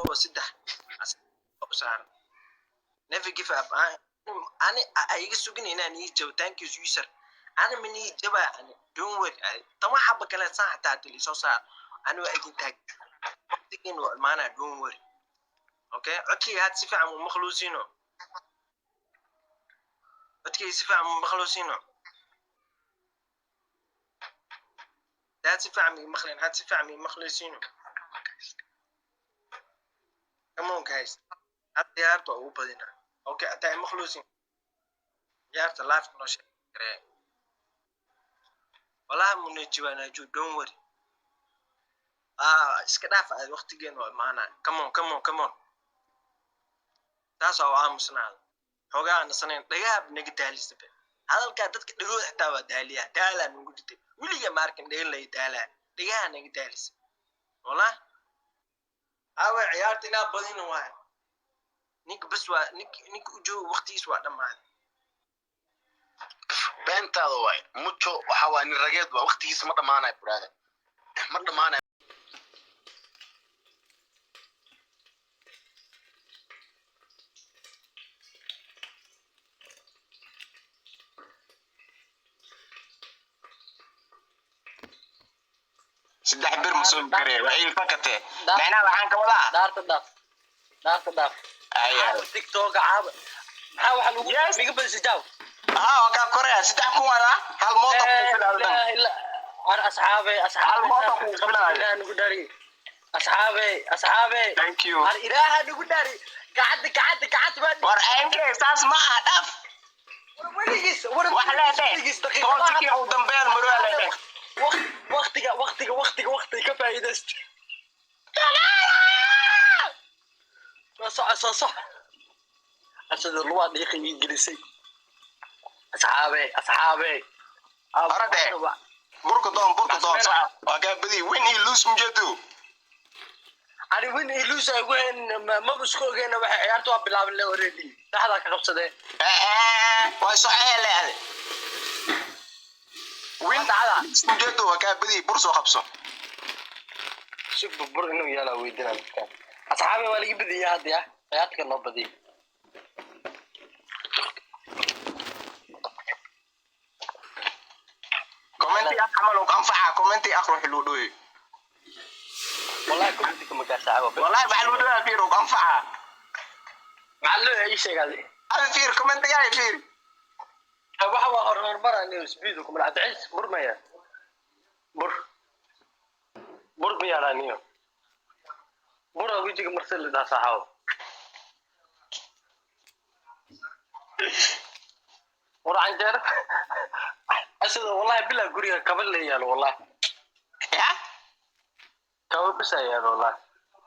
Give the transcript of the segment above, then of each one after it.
وسدح أسعار never give up أنا أيجي سوقين هنا نيجي thank you user أنا مني جبا don't worry طبعا حبة كلا ساعة تعطي اللي صار أنا وأجي تاج تكين ومانا don't worry أوكي عطلي هاد سفع مخلوصينه عطلي سفع مخلوصينه هاد سفع مخلين هاد سفع مخلوصينه كمون guys هاد ديارته أو بدينا أوكي أتاي مخلوصين ديارته لايف كنوش كره والله من الجوانا جو don't worry اسكداف وقت جينو معنا كمون تاسو عامسنا xogaa nasanayn dhagaab naga daalisay hadalka dadka dhagood xitaa waa daaliya daalan ugu dhitay wiliga markan dheelay daalan dhagaha naga daalisay wala awa ciyaarta ina badin waa nik bas waa nik u joog waqtiis waa dhamaan beentaada way mucho waxa waa nin rageed waa waqtigiisa ma dhamaanay brother ma dhamaanay saddex bir musul gareey waxay fakatay macna waxaan ka wadaa daarta daaf ayaa tiktok caab waxa lagu miga badisay jaaw ka korea saddex ku wada hal mooto ku filan ila ar asxaabe hal mooto ku filan nagu dari asxaabe thank you ar ilaaha nagu dari gacad war aynke saas ma adaf waligiis wax leedahay toonki u dambeel maro leedahay وقتي كفايدست صح أسد الرواد يخي إنجليزي أصحابي أرده بركو دون صح وقابدي وين يلوس مجدو أنا وين يلوس وين ما بسكو جينا وحياتو بلعب اللي أوريدي لحظة كقبصة ده وصحيح له وين تعال مجدو وقابدي برسو خبصه شوف ببر إنه يلا ويدنا مكان أصحابي ولا يبدي يا هادي حياتك الله بدي كومنتي أعملوا أنفعها كومنتي أخرج الودوي والله كومنتي كم كاسعة والله بعلودوي فيرو أنفعها معلو أي شيء قال هذا فير كومنتي جاي فير waxa waa hormar aan speedu kuma dhacay burmaya bur biyalaaniyo bur wajiga marsal da saxaw ورا عنجر أسد والله بلا قريه قبل لي يا والله يا كاو بس يا والله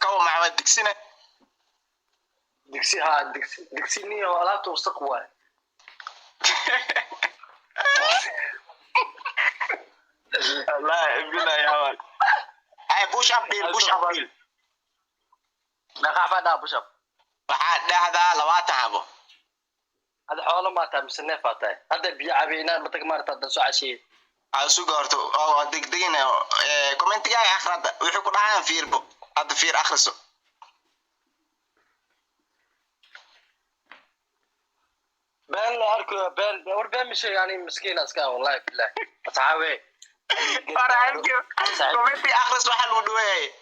كاو مع دكسينه دكسيني ولا توثق واي الله بالله يا ولد هاي بوش اب ديل لا قاعد بوش اب waxaa dhahdaa 20 habo هذا حوله ما تمسنه فاتay هذا بيعبينا متك maarta dad soo cashay asu goorto oo degdegina commentiga ay akhrada wuxuu ku dhacan fiirbo hada fiir akhriso بان لا اركو بان مش يعني مسكين اسكا والله بالله اصحابي فرانكو commenti akhris waxa loo dhaweeyay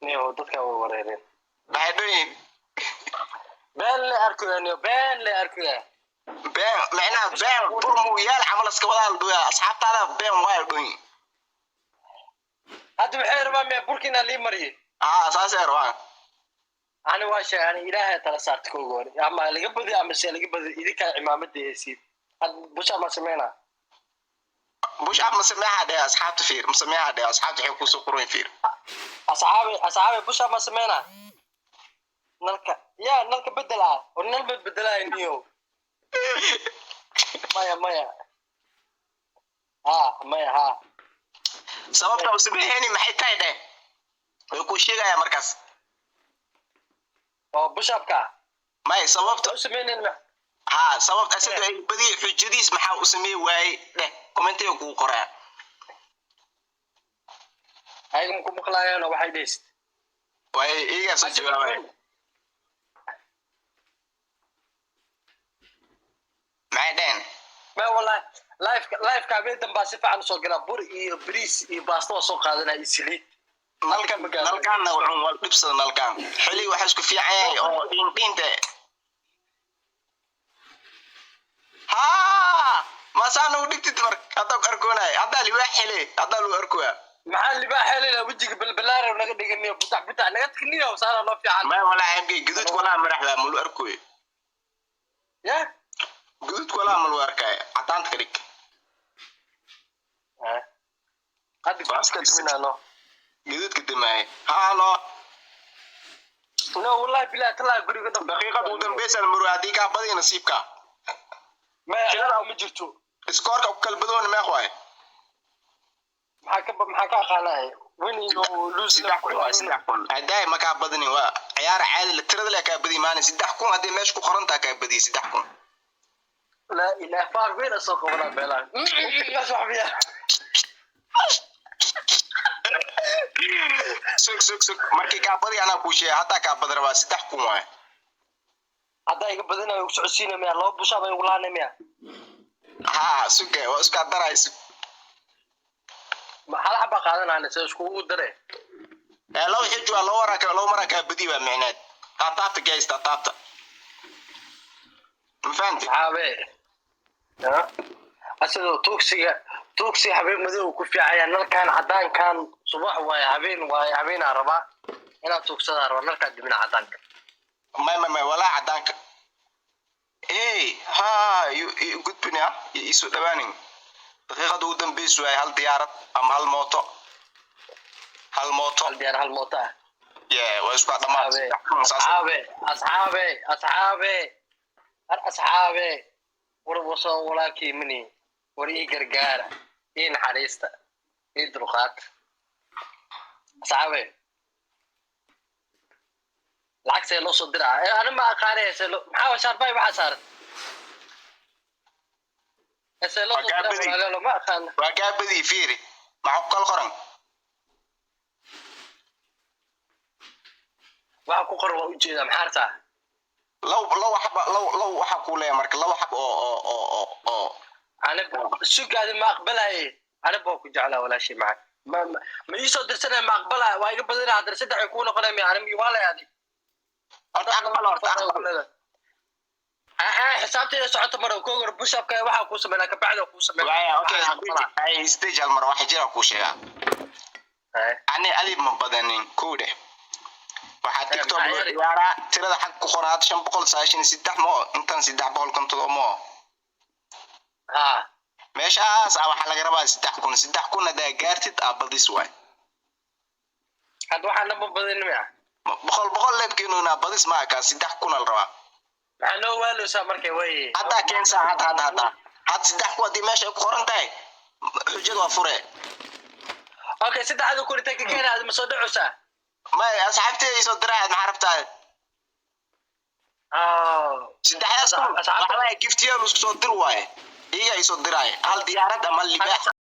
نيو dadka way wareereen baadooyin بان لا اركو been macna been burmu yaal amal iska wada dhaweey asxaabtaada been way dhaweey هذا بحير ما بوركينا لي مري saasay rabaan أنا واش يعني إلهي ترى صارت كوغوري أما اللي قبضي أما الشيء اللي قبضي إذا كان عمامتي يسير هذا بوش ما سمعنا بوش ما سمعها ده أصحاب تفير مسمعها ده أصحاب تحكوا سكرين فير أصحابي بوش ما سمعنا نلك بدلها ونلبس بدلها إنيو مايا ها sababta uu sameeyay maxay tahay de way ku sheegaya markaas oo bushabka may sababta uu sameeyay ها sababta asad ay badi xujadiis maxaa u sameeyay waay dheh commentiga ku qoraa ayaga ku maqlaayaan waxay dhees waay iga soo jawaabay maadeen ما والله لايف كابين دم si fiican soo gala bur iyo bariis iyo baasto soo qaadanay isliid nalkan wuxuu wal dhibsada nalkan xili waxa isku fiican yahay oo dhinta ha ma saan u dhigtid mar hada arkoonay hada liba xili hada lu arkoya maxaa liba xili wajiga balbalaar naga dhiganayo buta naga tigniyo saara loo fiican ma wala ayay gudud wala maraxda mul arkoy ya gudud wala mul arkay ataant karik قد باسكت منانو جديد كدماي هالو لا والله بلا طلع غريغه دقيقه ودن بيس المرادي كا بدي نصيبك ما كلا ما جرتو سكورك كل بدون ما خوي maxaa ka qaanay wini oo lose هداي ما كا بدني وا عيار عادي لترد لا كا بدي ماني 3 كون هدي ماش ku qoranta ka بدي 3 كون لا اله فار بين اسوق ولا بلا يا صاحبي سوق markii ka badi ana ku sheey hata ka badar waa 3 kun waay hada iga badinayo ku socodsiinaya loo bushaabay ugu laanaya ha suuqa waa iska darayso ma hal xaba qaadanayna soo isku u dare loo xijwa loo maraka badi waa micnaad taabta geysta taabta ma fahanti xaabe ha asoo توكسي حبيب مدو كفي عيان نلكان عدان كان صباح وهابين عربا انا توكسي عربا نلكان دمين عدان ما ولا عدانك ايه ها يقول بنا يسو دوانين دقيقة دودن بيسو هل ديارت ام هل موتو هل ديار هل موتو يا واسبع دمات أصحابي وربصوا ولكن مني وري غرغار إن حريستا إن دلقات أصحابي العكس لو صدرها أنا ما أقاري سلو محاول شارباي بحصار سلو صدرها ولا ما أخان وقابدي فيري معك كل قرن waxaa ku qoran waa u jeedaa maxaarta لو waxa ku leeyahay marka laba xaq oo ana sugaadi ma aqbalay ana boo ku jeclaa wala shay macaan ma isoo dirsanay ma aqbalay waa iga badanaa hadar saddex ku noqonay mi ana mi wala yaadi aqbal xisaabteeda socoto mar oo koor push up ka waxa ku sameeyay ka bacda ku sameeyay okay ay stage al mar waxa jira ku sheega ani ali ma badanin koode waxa tiktok ciyaara tirada xaq ku qoraad 593 mo intan 350 mo meeshaas waxa laga rabaa 3 kun hada gaartid abadis way had waxa la badin ma boqol leebkiinu na badis ma ka 3 kun al rabaa waxaan oo waalo sa markay way hada keen saacad hada had 3 kun hadii meesha ku qoran tahay xujada waa fure okay 3 kun inta ka keenaad ma soo dhacusa ما أصحابتي يسود دراعي ما عرفتها سدحيا سكول أصحابي كيف تيجي يسود دراعي إيه يسود دراعي هل ديارة أمال اللي